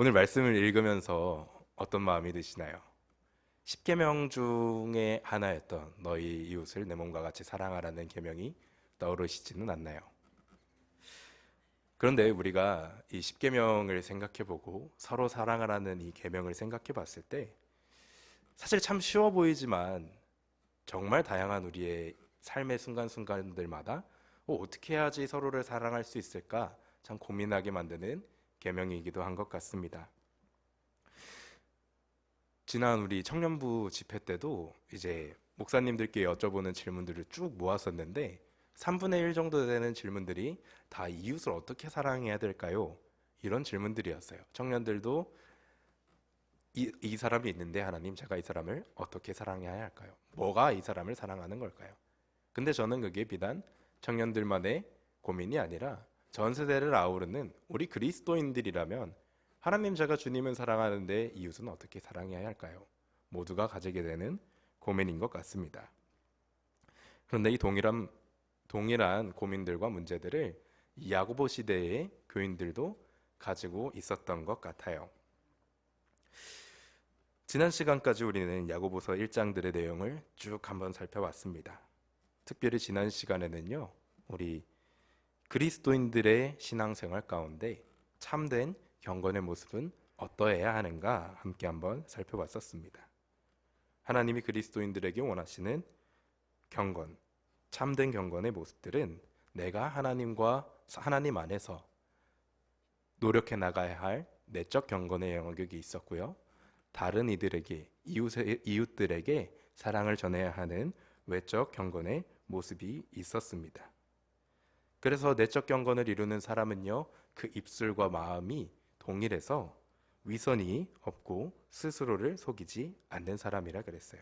오늘 말씀을 읽으면서 어떤 마음이 드시나요? 십계명 중에 하나였던 너희 이웃을 내 몸과 같이 사랑하라는 계명이 떠오르시지는 않나요? 그런데 우리가 이 십계명을 생각해보고 서로 사랑하라는 이 계명을 생각해봤을 때 사실 참 쉬워 보이지만 정말 다양한 우리의 삶의 순간순간들마다 어떻게 해야지 서로를 사랑할 수 있을까 참 고민하게 만드는 계명이기도 한 것 같습니다. 지난 우리 청년부 집회 때도 이제 목사님들께 여쭤보는 질문들을 쭉 모았었는데 3분의 1 정도 되는 질문들이 다 이웃을 어떻게 사랑해야 될까요? 이런 질문들이었어요. 청년들도 이 사람이 있는데 하나님, 제가 이 사람을 어떻게 사랑해야 할까요? 뭐가 이 사람을 사랑하는 걸까요? 근데 저는 그게 비단 청년들만의 고민이 아니라 전 세대를 아우르는 우리 그리스도인들이라면 하나님, 제가 주님을 사랑하는데 이웃은 어떻게 사랑해야 할까요? 모두가 가지게 되는 고민인 것 같습니다. 그런데 이 동일한 고민들과 문제들을 이 야고보 시대의 교인들도 가지고 있었던 것 같아요. 지난 시간까지 우리는 야고보서 1장들의 내용을 쭉 한번 살펴봤습니다. 특별히 지난 시간에는요, 우리 그리스도인들의 신앙생활 가운데 참된 경건의 모습은 어떠해야 하는가 함께 한번 살펴봤었습니다. 하나님이 그리스도인들에게 원하시는 경건, 참된 경건의 모습들은 내가 하나님 안에서 노력해 나가야 할 내적 경건의 영역이 있었고요. 다른 이웃들에게 사랑을 전해야 하는 외적 경건의 모습이 있었습니다. 그래서 내적 경건을 이루는 사람은요, 그 입술과 마음이 동일해서 위선이 없고 스스로를 속이지 않는 사람이라 그랬어요.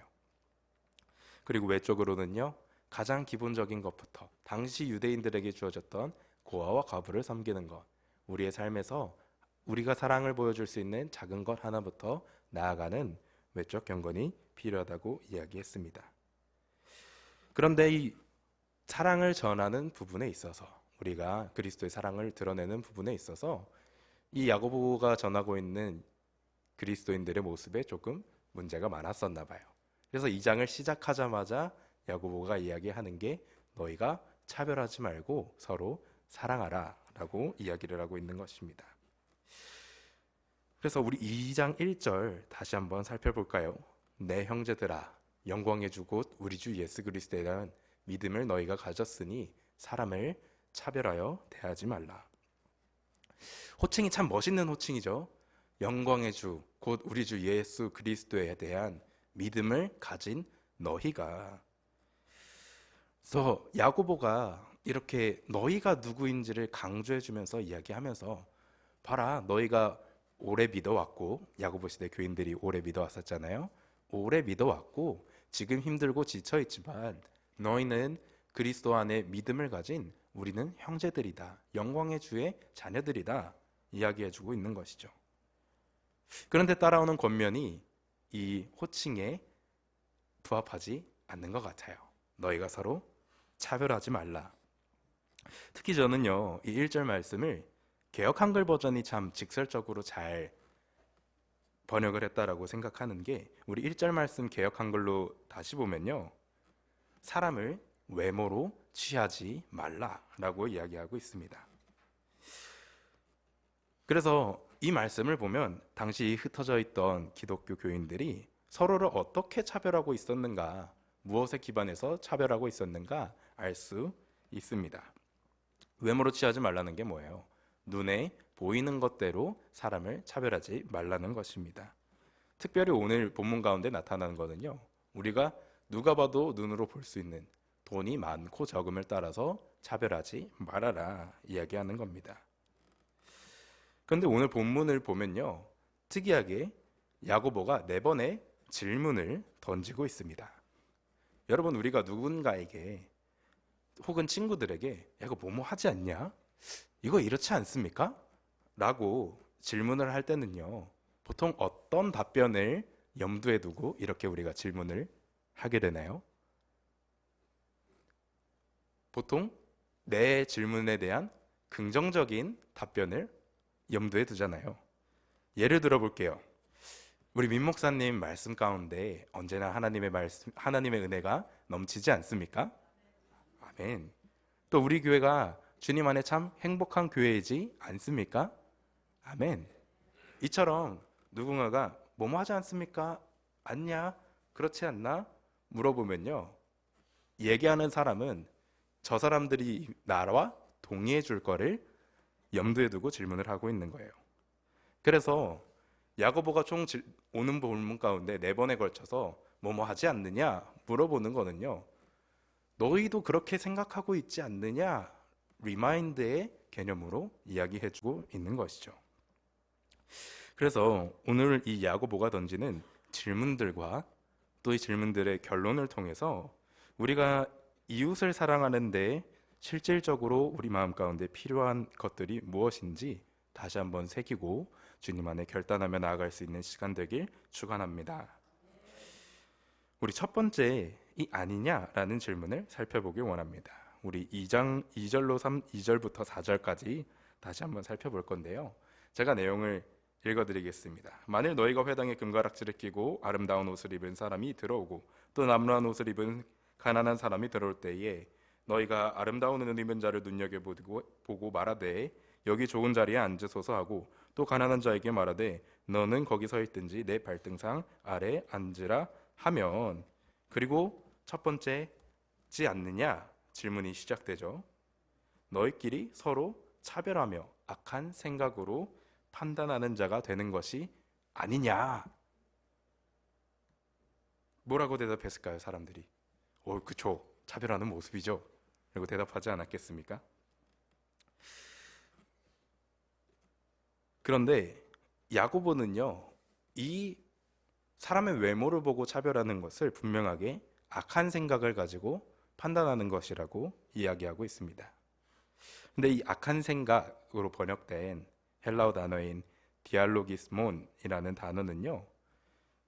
그리고 외적으로는요, 가장 기본적인 것부터 당시 유대인들에게 주어졌던 고아와 과부를 섬기는 것, 우리의 삶에서 우리가 사랑을 보여줄 수 있는 작은 것 하나부터 나아가는 외적 경건이 필요하다고 이야기했습니다. 그런데 이 사랑을 전하는 부분에 있어서, 우리가 그리스도의 사랑을 드러내는 부분에 있어서 이 야고보가 전하고 있는 그리스도인들의 모습에 조금 문제가 많았었나 봐요. 그래서 2장을 시작하자마자 야고보가 이야기하는 게 너희가 차별하지 말고 서로 사랑하라 라고 이야기를 하고 있는 것입니다. 그래서 우리 2장 1절 다시 한번 살펴볼까요? 내 형제들아, 영광의 주 곧 우리 주 예수 그리스도에 대한 믿음을 너희가 가졌으니 사람을 차별하여 대하지 말라. 호칭이 참 멋있는 호칭이죠. 영광의 주, 곧 우리 주 예수 그리스도에 대한 믿음을 가진 너희가. 그래서 야고보가 이렇게 너희가 누구인지를 강조해주면서 이야기하면서 봐라, 너희가 오래 믿어왔고, 야고보 시대 교인들이 오래 믿어왔었잖아요. 오래 믿어왔고 지금 힘들고 지쳐있지만 너희는 그리스도 안에 믿음을 가진 우리는 형제들이다, 영광의 주의 자녀들이다 이야기해주고 있는 것이죠. 그런데 따라오는 권면이 이 호칭에 부합하지 않는 것 같아요. 너희가 서로 차별하지 말라. 특히 저는요, 이 1절 말씀을 개역 한글 버전이 참 직설적으로 잘 번역을 했다라고 생각하는 게, 우리 1절 말씀 개역 한글로 다시 보면요, 사람을 외모로 취하지 말라라고 이야기하고 있습니다. 그래서 이 말씀을 보면 당시 흩어져 있던 기독교 교인들이 서로를 어떻게 차별하고 있었는가, 무엇에 기반해서 차별하고 있었는가 알 수 있습니다. 외모로 취하지 말라는 게 뭐예요? 눈에 보이는 것대로 사람을 차별하지 말라는 것입니다. 특별히 오늘 본문 가운데 나타나는 것은요, 우리가 누가 봐도 눈으로 볼 수 있는 돈이 많고 적음을 따라서 차별하지 말아라 이야기하는 겁니다. 그런데 오늘 본문을 보면요, 특이하게 야고보가 4번의 질문을 던지고 있습니다. 여러분, 우리가 누군가에게 혹은 친구들에게 야, 이거 뭐뭐 하지 않냐? 이거 이렇지 않습니까? 라고 질문을 할 때는요, 보통 어떤 답변을 염두에 두고 이렇게 우리가 질문을 하게 되나요? 보통 내 질문에 대한 긍정적인 답변을 염두에 두잖아요. 예를 들어 볼게요. 우리 민 목사님 말씀 가운데 언제나 하나님의 은혜가 넘치지 않습니까? 아멘. 또 우리 교회가 주님 안에 참 행복한 교회이지 않습니까? 아멘. 이처럼 누군가가 뭐뭐 하지 않습니까? 않냐? 그렇지 않나? 물어보면요. 얘기하는 사람은 저 사람들이 나와 동의해 줄 거를 염두에 두고 질문을 하고 있는 거예요. 그래서 야고보가 오는 본문 가운데 4번에 걸쳐서 뭐뭐 하지 않느냐 물어보는 거는요. 너희도 그렇게 생각하고 있지 않느냐? 리마인드의 개념으로 이야기해주고 있는 것이죠. 그래서 오늘 이 야고보가 던지는 질문들과 또 이 질문들의 결론을 통해서 우리가 이웃을 사랑하는데 실질적으로 우리 마음 가운데 필요한 것들이 무엇인지 다시 한번 새기고 주님 안에 결단하며 나아갈 수 있는 시간 되길 축원합니다. 우리 첫 번째 이 아니냐라는 질문을 살펴보길 원합니다. 우리 2장 2절부터 4절까지 다시 한번 살펴볼 건데요. 제가 내용을 읽어드리겠습니다. 만일 너희가 회당에 금가락지를 끼고 아름다운 옷을 입은 사람이 들어오고 또 남루한 옷을 입은 가난한 사람이 들어올 때에 너희가 아름다운 옷을 입은 자를 눈여겨보고 말하되 여기 좋은 자리에 앉으소서 하고 또 가난한 자에게 말하되 너는 거기 서 있든지 내 발등상 아래 앉으라 하면, 그리고 첫 번째지 않느냐 질문이 시작되죠. 너희끼리 서로 차별하며 악한 생각으로 판단하는 자가 되는 것이 아니냐. 뭐라고 대답했을까요, 사람들이? 그쵸, 차별하는 모습이죠. 라고 대답하지 않았겠습니까? 그런데 야고보는요, 이 사람의 외모를 보고 차별하는 것을 분명하게 악한 생각을 가지고 판단하는 것이라고 이야기하고 있습니다. 근데 이 악한 생각으로 번역된 헬라어 단어인 디알로기스몬이라는 단어는요,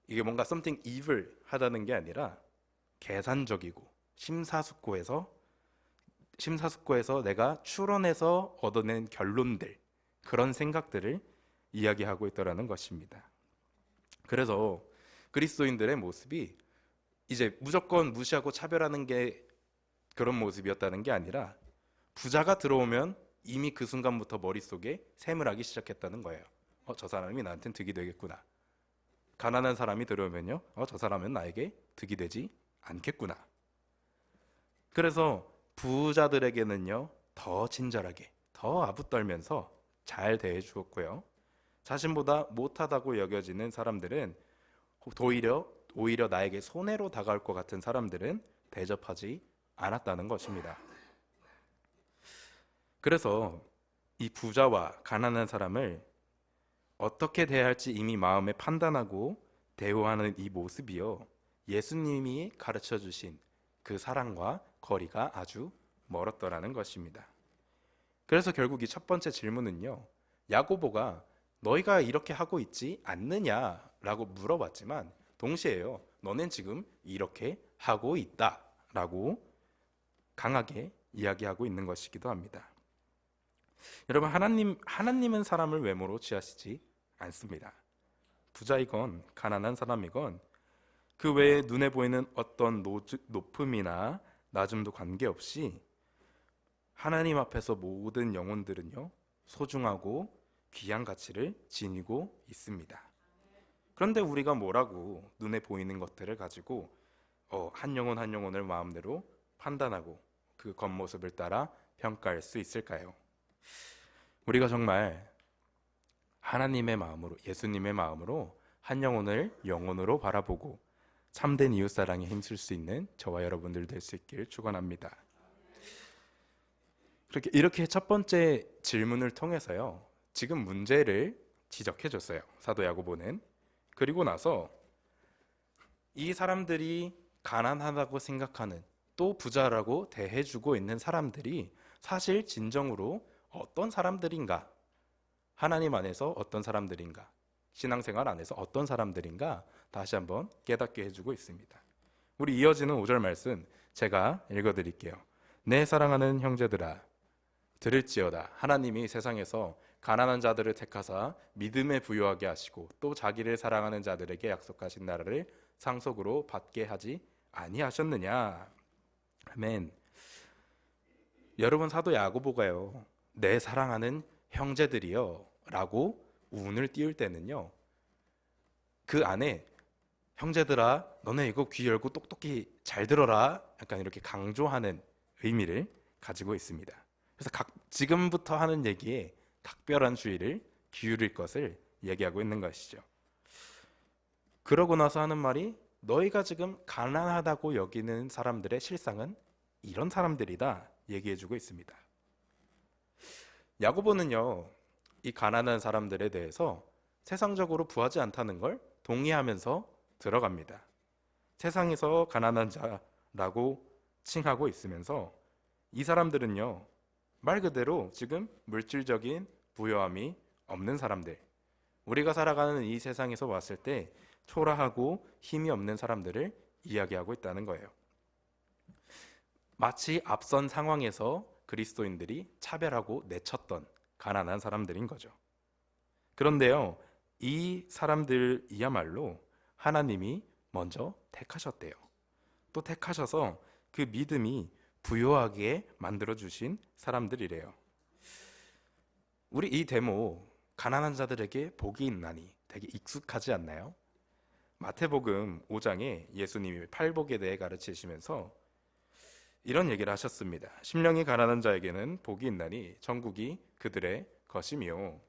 이게 뭔가 something evil 하다는 게 아니라 계산적이고 심사숙고해서 내가 추론해서 얻어낸 결론들, 그런 생각들을 이야기하고 있더라는 것입니다. 그래서 그리스도인들의 모습이 이제 무조건 무시하고 차별하는 게 그런 모습이었다는 게 아니라 부자가 들어오면 이미 그 순간부터 머릿속에 셈을 하기 시작했다는 거예요. 저 사람이 나한테는 득이 되겠구나. 가난한 사람이 들어오면요, 저 사람은 나에게 득이 되지 않겠구나. 그래서 부자들에게는요, 더 친절하게, 더 아부떨면서 잘 대해 주었고요. 자신보다 못하다고 여겨지는 사람들은 오히려 나에게 손해로 다가올 것 같은 사람들은 대접하지 않았다는 것입니다. 그래서 이 부자와 가난한 사람을 어떻게 대해야 할지 이미 마음에 판단하고 대우하는 이 모습이요, 예수님이 가르쳐 주신 그 사랑과 거리가 아주 멀었더라는 것입니다. 그래서 결국 이 첫 번째 질문은요, 야고보가 너희가 이렇게 하고 있지 않느냐라고 물어봤지만 동시에요, 너는 지금 이렇게 하고 있다라고 강하게 이야기하고 있는 것이기도 합니다. 여러분, 하나님은 사람을 외모로 취하시지 않습니다. 부자이건 가난한 사람이건 그 외에 눈에 보이는 어떤 높음이나 낮음도 관계없이 하나님 앞에서 모든 영혼들은요, 소중하고 귀한 가치를 지니고 있습니다. 그런데 우리가 뭐라고 눈에 보이는 것들을 가지고 한 영혼 한 영혼을 마음대로 판단하고 그 겉모습을 따라 평가할 수 있을까요? 우리가 정말 하나님의 마음으로, 예수님의 마음으로 한 영혼을 영혼으로 바라보고 참된 이웃사랑에 힘쓸 수 있는 저와 여러분들 될 수 있길 축원합니다. 이렇게 첫 번째 질문을 통해서요, 지금 문제를 지적해 줬어요, 사도 야고보는. 그리고 나서 이 사람들이 가난하다고 생각하는, 또 부자라고 대해주고 있는 사람들이 사실 진정으로 어떤 사람들인가, 하나님 안에서 어떤 사람들인가, 신앙생활 안에서 어떤 사람들인가 다시 한번 깨닫게 해주고 있습니다. 우리 이어지는 5절 말씀 제가 읽어드릴게요. 내 사랑하는 형제들아, 들을지어다. 하나님이 세상에서 가난한 자들을 택하사 믿음에 부요하게 하시고 또 자기를 사랑하는 자들에게 약속하신 나라를 상속으로 받게 하지 아니하셨느냐. 아멘. 여러분, 사도 야고보가요, 내 사랑하는 형제들이여 라고 운을 띄울 때는요, 그 안에 형제들아 너네 이거 귀 열고 똑똑히 잘 들어라, 약간 이렇게 강조하는 의미를 가지고 있습니다. 그래서 지금부터 하는 얘기에 각별한 주의를 기울일 것을 얘기하고 있는 것이죠. 그러고 나서 하는 말이, 너희가 지금 가난하다고 여기는 사람들의 실상은 이런 사람들이다 얘기해주고 있습니다. 야고보는요, 이 가난한 사람들에 대해서 세상적으로 부하지 않다는 걸 동의하면서 들어갑니다. 세상에서 가난한 자라고 칭하고 있으면서 이 사람들은요, 말 그대로 지금 물질적인 부요함이 없는 사람들, 우리가 살아가는 이 세상에서 봤을 때 초라하고 힘이 없는 사람들을 이야기하고 있다는 거예요. 마치 앞선 상황에서 그리스도인들이 차별하고 내쳤던 가난한 사람들인 거죠. 그런데요, 이 사람들이야말로 하나님이 먼저 택하셨대요. 또 택하셔서 그 믿음이 부요하게 만들어주신 사람들이래요. 우리 이 대목, 가난한 자들에게 복이 있나니, 되게 익숙하지 않나요? 마태복음 5장에 예수님이 팔복에 대해 가르치시면서 이런 얘기를 하셨습니다. 심령이 가난한 자에게는 복이 있나니 천국이 그들의 것이며.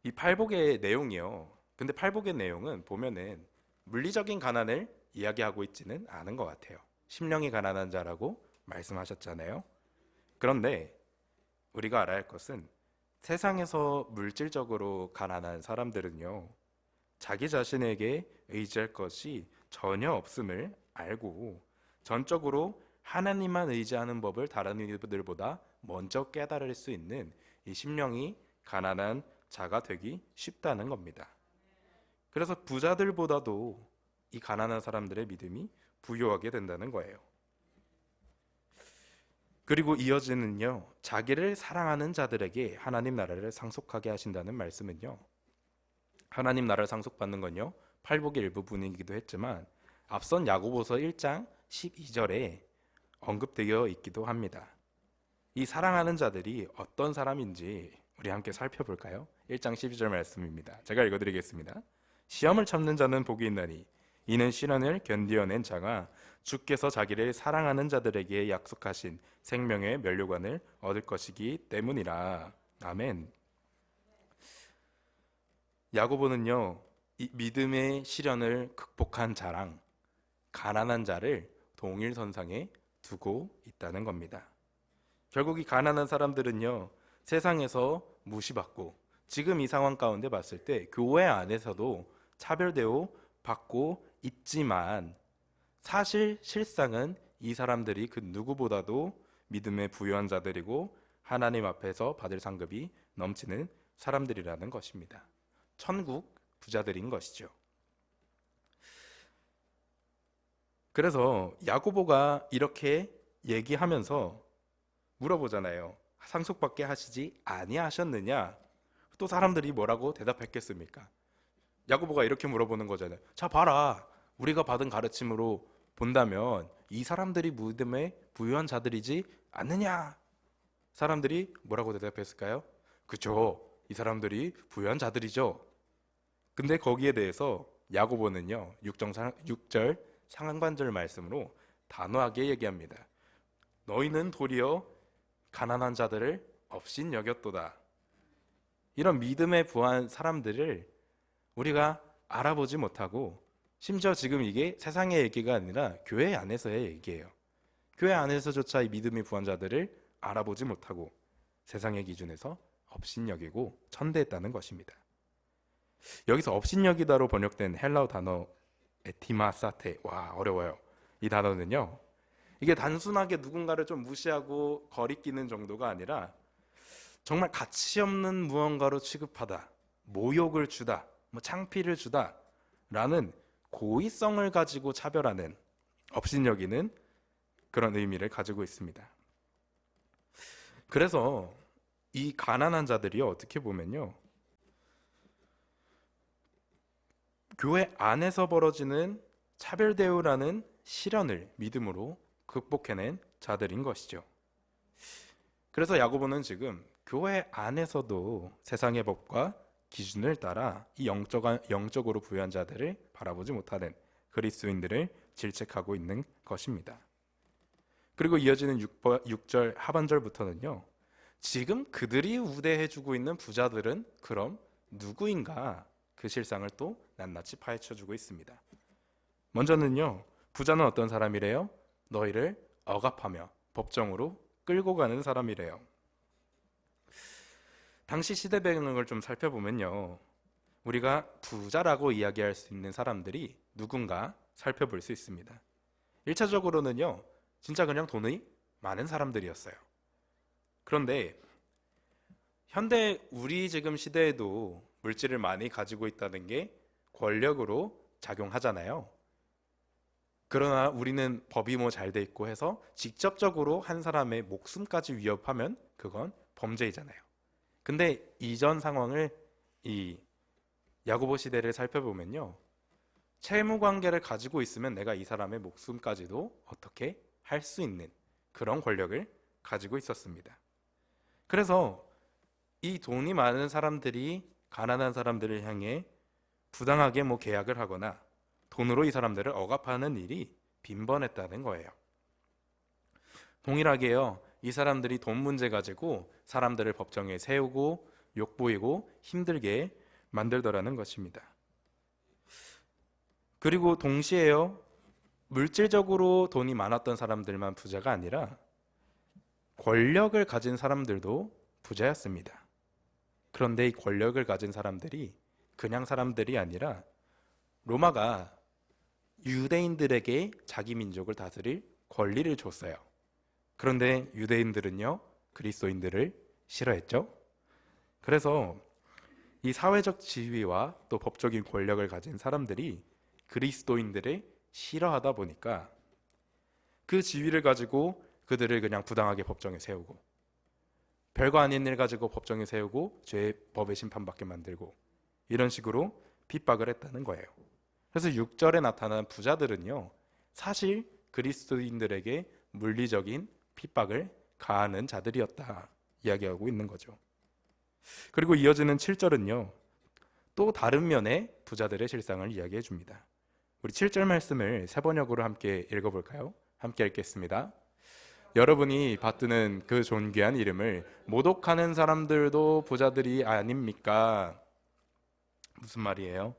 이 팔복의 내용이요, 근데 팔복의 내용은 보면은 물리적인 가난을 이야기하고 있지는 않은 것 같아요. 심령이 가난한 자라고 말씀하셨잖아요. 그런데 우리가 알아야 할 것은, 세상에서 물질적으로 가난한 사람들은요, 자기 자신에게 의지할 것이 전혀 없음을 알고 전적으로 하나님만 의지하는 법을 다른 이들보다 먼저 깨달을 수 있는 이 심령이 가난한 자가 되기 쉽다는 겁니다. 그래서 부자들보다도 이 가난한 사람들의 믿음이 부요하게 된다는 거예요. 그리고 이어지는요, 자기를 사랑하는 자들에게 하나님 나라를 상속하게 하신다는 말씀은요, 하나님 나라를 상속받는 건요, 팔복의 일부분이기도 했지만 앞선 야고보서 1장 12절에 언급되어 있기도 합니다. 이 사랑하는 자들이 어떤 사람인지 우리 함께 살펴볼까요? 1장 12절 말씀입니다. 제가 읽어드리겠습니다. 시험을 참는 자는 복이 있나니 이는 시련을 견디어낸 자가 주께서 자기를 사랑하는 자들에게 약속하신 생명의 면류관을 얻을 것이기 때문이라. 아멘. 야고보는요, 이 믿음의 시련을 극복한 자랑, 가난한 자를 동일선상에 두고 있다는 겁니다. 결국 이 가난한 사람들은요, 세상에서 무시받고 지금 이 상황 가운데 봤을 때 교회 안에서도 차별대우 받고 있지만, 사실 실상은 이 사람들이 그 누구보다도 믿음에 부유한 자들이고 하나님 앞에서 받을 상급이 넘치는 사람들이라는 것입니다. 천국 부자들인 것이죠. 그래서 야고보가 이렇게 얘기하면서 물어보잖아요. 상속받게 하시지 아니하셨느냐? 또 사람들이 뭐라고 대답했겠습니까? 야고보가 이렇게 물어보는 거잖아요. 자, 봐라. 우리가 받은 가르침으로 본다면 이 사람들이 믿음에 부유한 자들이지 않느냐? 사람들이 뭐라고 대답했을까요? 그죠. 이 사람들이 부유한 자들이죠. 근데 거기에 대해서 야고보는요, 6절 상반절 말씀으로 단호하게 얘기합니다. 너희는 도리어 가난한 자들을 업신 여겼도다. 이런 믿음에 부한 사람들을 우리가 알아보지 못하고, 심지어 지금 이게 세상의 얘기가 아니라 교회 안에서의 얘기예요. 교회 안에서조차 이 믿음이 부한 자들을 알아보지 못하고 세상의 기준에서 업신여기고 천대했다는 것입니다. 여기서 업신여기다로 번역된 헬라어 단어 에티마사테, 와 어려워요. 이 단어는요, 이게 단순하게 누군가를 좀 무시하고 거리끼는 정도가 아니라 정말 가치 없는 무언가로 취급하다, 모욕을 주다, 창피를 주다 라는 고의성을 가지고 차별하는, 업신여기는 그런 의미를 가지고 있습니다. 그래서 이 가난한 자들이 어떻게 보면요, 교회 안에서 벌어지는 차별 대우라는 시련을 믿음으로 극복해낸 자들인 것이죠. 그래서 야고보는 지금 교회 안에서도 세상의 법과 기준을 따라 이 영적으로 부유한 자들을 바라보지 못하는 그리스도인들을 질책하고 있는 것입니다. 그리고 이어지는 6절 하반절부터는요, 지금 그들이 우대해주고 있는 부자들은 그럼 누구인가, 그 실상을 또 낱낱이 파헤쳐주고 있습니다. 먼저는요, 부자는 어떤 사람이래요? 너희를 억압하며 법정으로 끌고 가는 사람이래요. 당시 시대 배경을 좀 살펴보면요, 우리가 부자라고 이야기할 수 있는 사람들이 누군가 살펴볼 수 있습니다. 1차적으로는요, 진짜 그냥 돈이 많은 사람들이었어요. 그런데 현대 우리 지금 시대에도 물질을 많이 가지고 있다는 게 권력으로 작용하잖아요. 그러나 우리는 법이 뭐 잘 돼 있고 해서 직접적으로 한 사람의 목숨까지 위협하면 그건 범죄이잖아요. 근데 이전 상황을, 이 야고보 시대를 살펴보면요, 채무 관계를 가지고 있으면 내가 이 사람의 목숨까지도 어떻게 할 수 있는 그런 권력을 가지고 있었습니다. 그래서 이 돈이 많은 사람들이 가난한 사람들을 향해 부당하게 뭐 계약을 하거나 돈으로 이 사람들을 억압하는 일이 빈번했다는 거예요. 동일하게요, 이 사람들이 돈 문제 가지고 사람들을 법정에 세우고 욕보이고 힘들게 만들더라는 것입니다. 그리고 동시에요, 물질적으로 돈이 많았던 사람들만 부자가 아니라 권력을 가진 사람들도 부자였습니다. 그런데 이 권력을 가진 사람들이 그냥 사람들이 아니라 로마가 유대인들에게 자기 민족을 다스릴 권리를 줬어요. 그런데 유대인들은요, 그리스도인들을 싫어했죠. 그래서 이 사회적 지위와 또 법적인 권력을 가진 사람들이 그리스도인들을 싫어하다 보니까 그 지위를 가지고 그들을 그냥 부당하게 법정에 세우고, 별거 아닌 일 가지고 법정에 세우고 법의 심판받게 만들고, 이런 식으로 핍박을 했다는 거예요. 그래서 6절에 나타난 부자들은요, 사실 그리스도인들에게 물리적인 핍박을 가하는 자들이었다 이야기하고 있는 거죠. 그리고 이어지는 7절은요, 또 다른 면의 부자들의 실상을 이야기해 줍니다. 우리 7절 말씀을 세 번역으로 함께 읽어볼까요? 함께 읽겠습니다. 여러분이 받드는 그 존귀한 이름을 모독하는 사람들도 부자들이 아닙니까? 무슨 말이에요?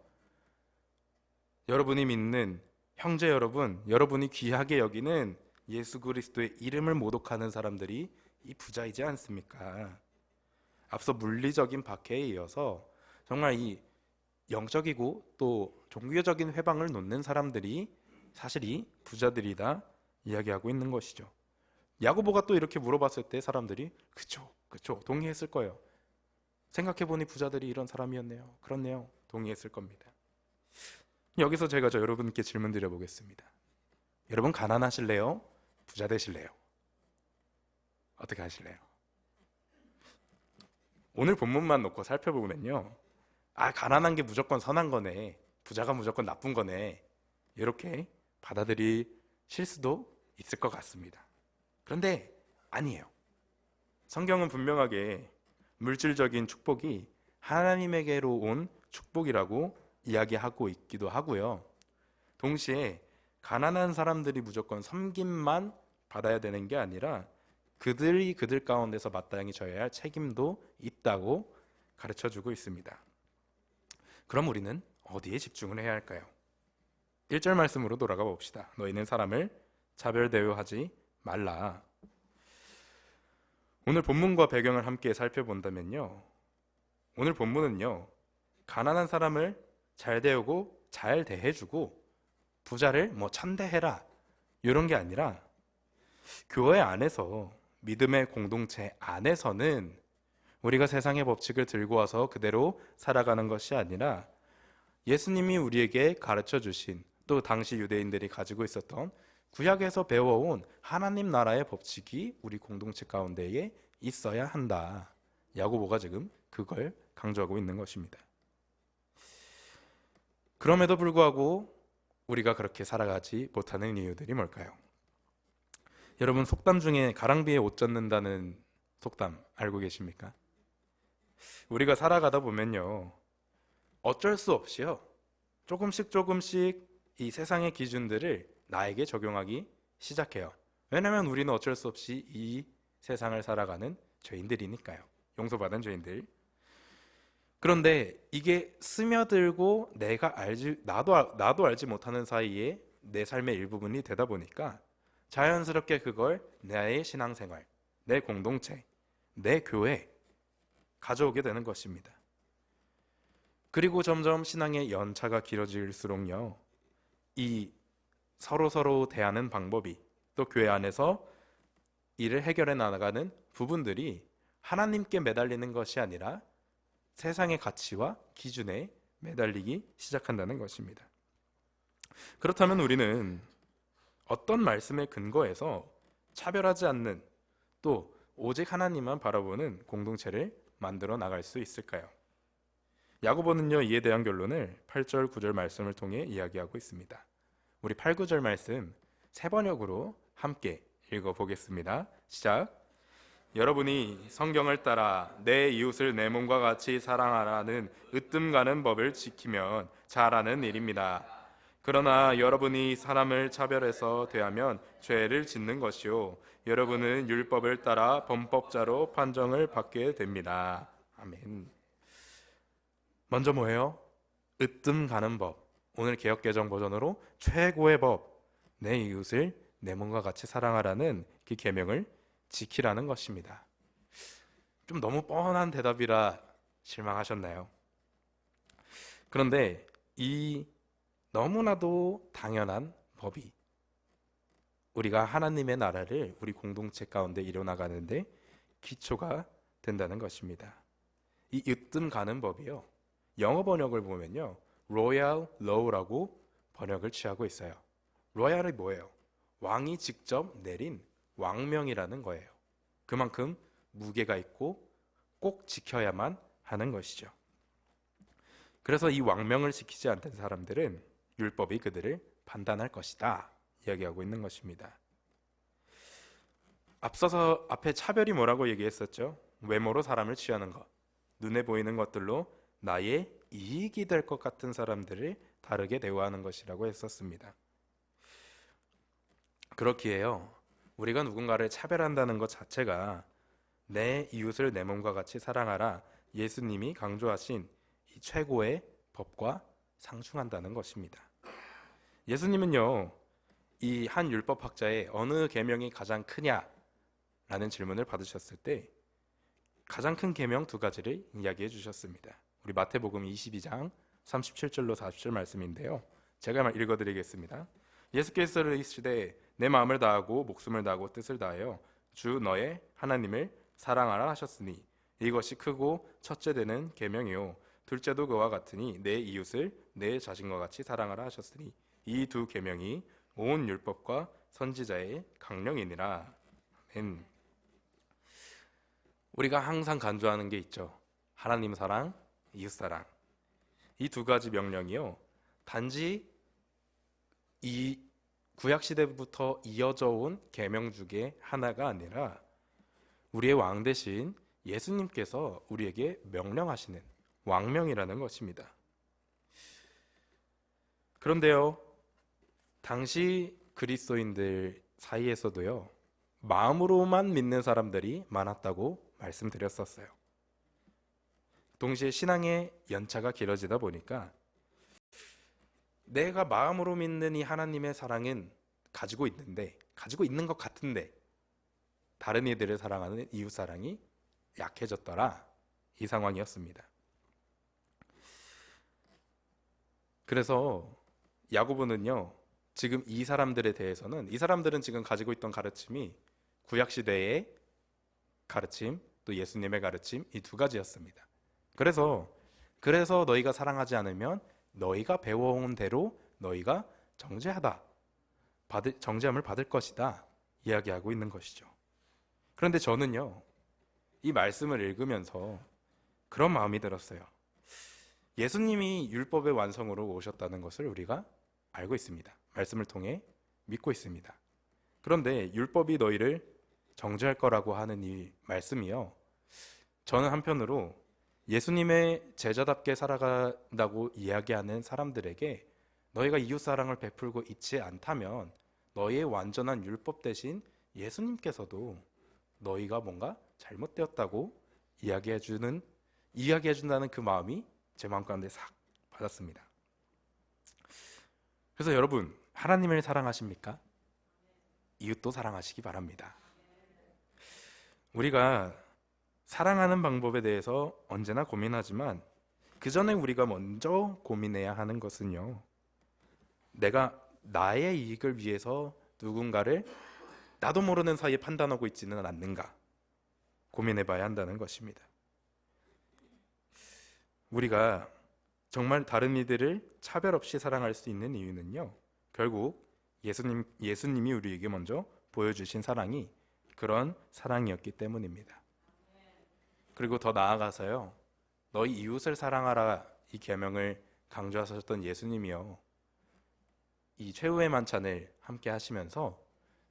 여러분이 믿는 형제 여러분, 여러분이 귀하게 여기는 예수 그리스도의 이름을 모독하는 사람들이 이 부자이지 않습니까? 앞서 물리적인 박해에 이어서 정말 이 영적이고 또 종교적인 회방을 놓는 사람들이 사실 이 부자들이다 이야기하고 있는 것이죠. 야고보가 또 이렇게 물어봤을 때 사람들이 그쵸 동의했을 거예요. 생각해보니 부자들이 이런 사람이었네요. 그렇네요. 동의했을 겁니다. 여기서 제가 여러분께 질문 드려보겠습니다. 여러분 가난하실래요? 부자 되실래요? 어떻게 하실래요? 오늘 본문만 놓고 살펴보면요, 가난한 게 무조건 선한 거네, 부자가 무조건 나쁜 거네, 이렇게 받아들이실 수도 있을 것 같습니다. 그런데 아니에요. 성경은 분명하게 물질적인 축복이 하나님에게로 온 축복이라고 이야기하고 있기도 하고요, 동시에 가난한 사람들이 무조건 섬김만 받아야 되는 게 아니라 그들이 그들 가운데서 마땅히 져야 할 책임도 있다고 가르쳐주고 있습니다. 그럼 우리는 어디에 집중을 해야 할까요? 1절 말씀으로 돌아가 봅시다. 너희는 사람을 차별 대우하지 말라. 오늘 본문과 배경을 함께 살펴본다면요, 오늘 본문은요, 가난한 사람을 잘 대우고 잘 대해주고 부자를 뭐 천대해라 이런 게 아니라 교회 안에서, 믿음의 공동체 안에서는 우리가 세상의 법칙을 들고 와서 그대로 살아가는 것이 아니라 예수님이 우리에게 가르쳐 주신, 또 당시 유대인들이 가지고 있었던 구약에서 배워온 하나님 나라의 법칙이 우리 공동체 가운데에 있어야 한다 야고보가 지금 그걸 강조하고 있는 것입니다. 그럼에도 불구하고 우리가 그렇게 살아가지 못하는 이유들이 뭘까요? 여러분, 속담 중에 가랑비에 옷 젖는다는 속담 알고 계십니까? 우리가 살아가다 보면요, 어쩔 수 없이요, 조금씩 이 세상의 기준들을 나에게 적용하기 시작해요. 왜냐하면 우리는 어쩔 수 없이 이 세상을 살아가는 죄인들이니까요. 용서받은 죄인들. 그런데 이게 스며들고 나도 알지 못하는 사이에 내 삶의 일부분이 되다 보니까 자연스럽게 그걸 나의 신앙생활, 내 공동체, 내 교회 가져오게 되는 것입니다. 그리고 점점 신앙의 연차가 길어질수록요, 이 서로 대하는 방법이, 또 교회 안에서 이를 해결해 나가는 부분들이 하나님께 매달리는 것이 아니라 세상의 가치와 기준에 매달리기 시작한다는 것입니다. 그렇다면 우리는 어떤 말씀에 근거해서 차별하지 않는, 또 오직 하나님만 바라보는 공동체를 만들어 나갈 수 있을까요? 야고보는요, 이에 대한 결론을 8절, 9절 말씀을 통해 이야기하고 있습니다. 우리 8, 9절 말씀 세 번역으로 함께 읽어보겠습니다. 시작. 여러분이 성경을 따라 내 이웃을 내 몸과 같이 사랑하라는 으뜸 가는 법을 지키면 잘하는 일입니다. 그러나 여러분이 사람을 차별해서 대하면 죄를 짓는 것이요, 여러분은 율법을 따라 범법자로 판정을 받게 됩니다. 아멘. 먼저 뭐예요? 으뜸 가는 법. 오늘 개역개정 버전으로 최고의 법, 내 이웃을 내 몸과 같이 사랑하라는 그 계명을 지키라는 것입니다. 좀 너무 뻔한 대답이라 실망하셨나요? 그런데 이 너무나도 당연한 법이 우리가 하나님의 나라를 우리 공동체 가운데 이뤄나가는데 기초가 된다는 것입니다. 이 으뜸 가는 법이요, 영어 번역을 보면요, 로얄 로우라고 번역을 취하고 있어요. 로얄이 뭐예요? 왕이 직접 내린 왕명이라는 거예요. 그만큼 무게가 있고 꼭 지켜야만 하는 것이죠. 그래서 이 왕명을 지키지 않던 사람들은 율법이 그들을 판단할 것이다 이야기하고 있는 것입니다. 앞서서 앞에 차별이 뭐라고 얘기했었죠? 외모로 사람을 취하는 것, 눈에 보이는 것들로 나의 이익이 될 것 같은 사람들을 다르게 대우하는 것이라고 했었습니다. 그렇기에요, 우리가 누군가를 차별한다는 것 자체가 내 이웃을 내 몸과 같이 사랑하라 예수님이 강조하신 이 최고의 법과 상충한다는 것입니다. 예수님은요, 이 한 율법학자의 어느 계명이 가장 크냐라는 질문을 받으셨을 때 가장 큰 계명 두 가지를 이야기해 주셨습니다. 우리 마태복음 22장 37절로 40절 말씀인데요, 제가 읽어드리겠습니다. 예수께서 이르시되 내 마음을 다하고 목숨을 다하고 뜻을 다하여 주 너의 하나님을 사랑하라 하셨으니 이것이 크고 첫째 되는 계명이요, 둘째도 그와 같으니 내 이웃을 내 자신과 같이 사랑하라 하셨으니 이 두 계명이 온 율법과 선지자의 강령이니라. 아멘. 우리가 항상 간주하는 게 있죠. 하나님 사랑, 이웃 사랑. 이 두 가지 명령이요, 단지 이 구약 시대부터 이어져 온 계명 중에 하나가 아니라 우리의 왕 대신 예수님께서 우리에게 명령하시는 왕명이라는 것입니다. 그런데요, 당시 그리스도인들 사이에서도요, 마음으로만 믿는 사람들이 많았다고 말씀드렸었어요. 동시에 신앙의 연차가 길어지다 보니까 내가 마음으로 믿는 이 하나님의 사랑은 가지고 있는 것 같은데 다른 이들을 사랑하는 이웃 사랑이 약해졌더라, 이 상황이었습니다. 그래서 야고보는요, 지금 이 사람들에 대해서는, 이 사람들은 지금 가지고 있던 가르침이 구약시대의 가르침, 또 예수님의 가르침, 이 두 가지였습니다. 그래서 너희가 사랑하지 않으면 너희가 배워온 대로 너희가 정죄함을 받을 것이다 이야기하고 있는 것이죠. 그런데 저는요, 이 말씀을 읽으면서 그런 마음이 들었어요. 예수님이 율법의 완성으로 오셨다는 것을 우리가 알고 있습니다. 말씀을 통해 믿고 있습니다. 그런데 율법이 너희를 정죄할 거라고 하는 이 말씀이요, 저는 한편으로 예수님의 제자답게 살아간다고 이야기하는 사람들에게 너희가 이웃사랑을 베풀고 있지 않다면 너희의 완전한 율법 대신 예수님께서도 너희가 뭔가 잘못되었다고 이야기해준다는 그 마음이 제 마음 가운데 싹 받았습니다. 그래서 여러분, 하나님을 사랑하십니까? 이웃도 사랑하시기 바랍니다. 우리가 사랑하는 방법에 대해서 언제나 고민하지만 그 전에 우리가 먼저 고민해야 하는 것은요, 내가 나의 이익을 위해서 누군가를 나도 모르는 사이에 판단하고 있지는 않는가 고민해 봐야 한다는 것입니다. 우리가 정말 다른 이들을 차별 없이 사랑할 수 있는 이유는요, 결국 예수님이 우리에게 먼저 보여주신 사랑이 그런 사랑이었기 때문입니다. 그리고 더 나아가서요, 너희 이웃을 사랑하라 이 계명을 강조하셨던 예수님이요, 이 최후의 만찬을 함께 하시면서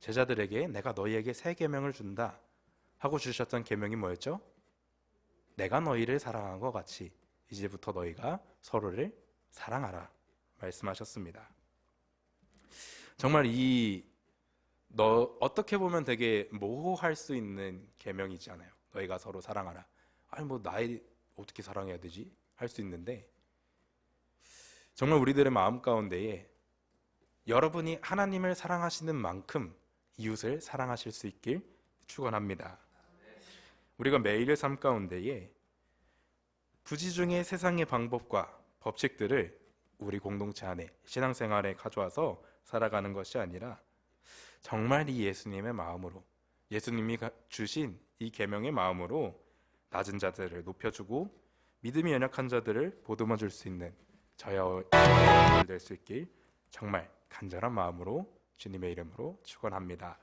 제자들에게 내가 너희에게 새 계명을 준다 하고 주셨던 계명이 뭐였죠? 내가 너희를 사랑한 것 같이 이제부터 너희가 서로를 사랑하라 말씀하셨습니다. 정말 어떻게 보면 되게 모호할 수 있는 계명이잖아요. 너희가 서로 사랑하라. 아니 뭐 나를 어떻게 사랑해야 되지? 할 수 있는데, 정말 우리들의 마음 가운데에 여러분이 하나님을 사랑하시는 만큼 이웃을 사랑하실 수 있길 축원합니다. 우리가 매일의 삶 가운데에 부지중의 세상의 방법과 법칙들을 우리 공동체 안에 신앙생활에 가져와서 살아가는 것이 아니라 정말 이 예수님의 마음으로, 예수님이 주신 이 계명의 마음으로 낮은 자들을 높여주고 믿음이 연약한 자들을 보듬어 줄 수 있는 저와 여러분들 될 수 있길 정말 간절한 마음으로 주님의 이름으로 축원합니다.